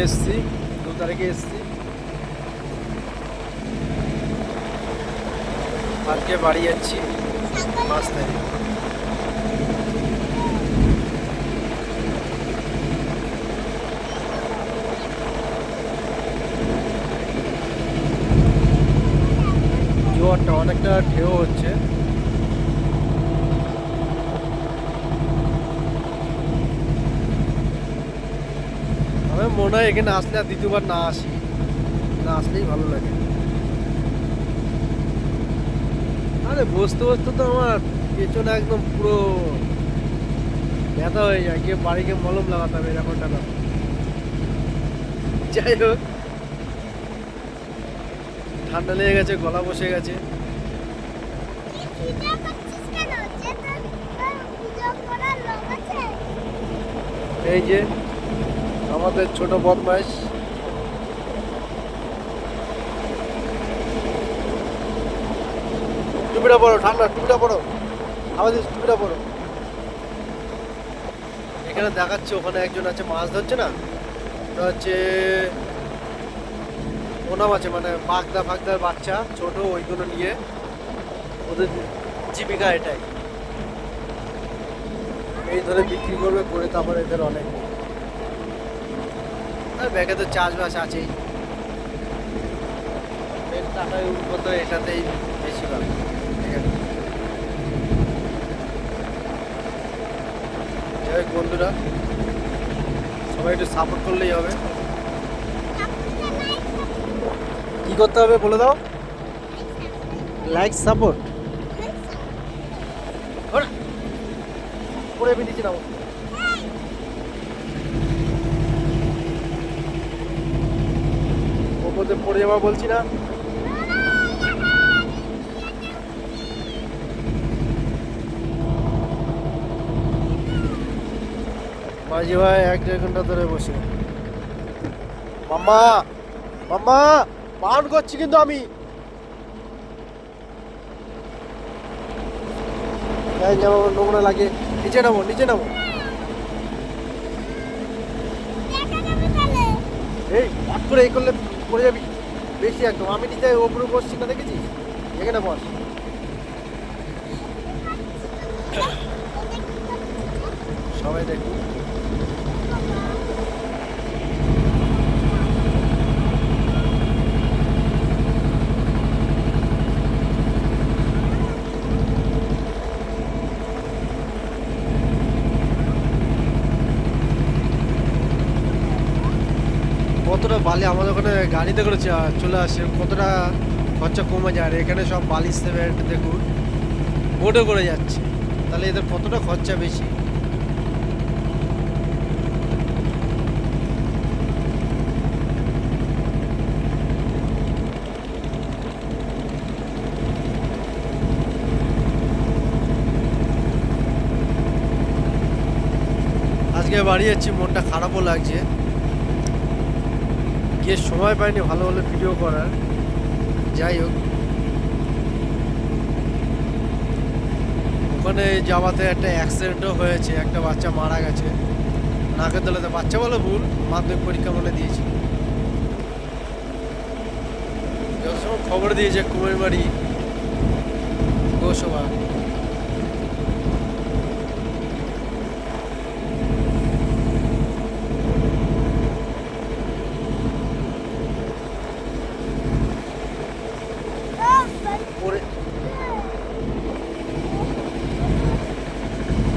এসছি, 2 তারিখে এসছি। আজকে বাড়ি যাচ্ছি 5 তারিখ। জোয়ারটা অনেকটা ঢেউ হচ্ছে। আমার মনে হয় এখানে আসলে আর দ্বিতীয়বার না আসি, না আসলেই ভালো লাগে। আরে বসতে বসতে তো আমার পেছনে একদম পুরো ব্যথা হয়ে যায়, গিয়ে বাড়ি গিয়ে মলম লাগাতে হবে এরকমটা না। যাই হোক, ঠান্ডা লেগে গেছে, গলা বসে গেছে। এই যে আমাদের ছোট বদমাইশ। টুপিটা পড়ো, ঠান্ডা টুপিটা পড়ো, আমাদের টুপিটা পড়ো। এখানে দেখাচ্ছে ওখানে একজন আছে মাছ ধরছে না, ওটা হচ্ছে ওনাম আছে, মানে বাগদা ফাগদার বাচ্চা ছোট, ওইগুলো নিয়ে ওদের জীবিকা এটাই। এই ধরে বিক্রি করবে, করে তারপরে এদের অনেক আর ব্যাগে তো চাষবাস আছেই। এর টাকায় উঠবো তো এটাতেই বেশি ভালো। ঠিক আছে, যাই হোক বন্ধুরা, সবাই একটু সাপোর্ট করলেই হবে। কি করতে হবে বলে দাও? Like support. পড়ে বেরিয়েছি না, ওর মধ্যে পড়ে যাওয়া বলছি না। মাঝি ভাই 1-1.5 ঘন্টা ধরে বসে। মাম্মা মাম্মা বারণ করছি কিন্তু আমি। নোংরা লাগে, নিচে নামো, নিচে নামো। এই হট করে এই করলে পড়ে যাবি বেশি একদম। আমি নিচে ওপরে বসছি না, দেখেছিস? এখানে বস। সবাই দেখুন। কতটা বালি আমাদের ওখানে গাড়িতে করে চলে আসে, কতটা খরচা কমে যায়। আর এখানে সব বালি সিমেন্ট দেখুন বোটে করে যাচ্ছে, তাহলে এদের কতটা খরচা বেশি। আজকে বাড়ি যাচ্ছি, মনটা খারাপও লাগছে, গিয়ে সময় পাইনি ভালো ভালো ভিডিও করার। যাই হোক, ওখানে যাওয়াতে একটা অ্যাক্সিডেন্টও হয়েছে, একটা বাচ্চা মারা গেছে নাকের তলাতে। বাচ্চা বলে ভুল, মাধ্যমিক পরীক্ষা মনে দিয়েছি। যত সময় খবর দিয়েছে কুমিরবাড়ি পৌরসভা।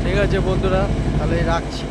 ঠিক আছে বন্ধুরা, তাহলে রাখছি।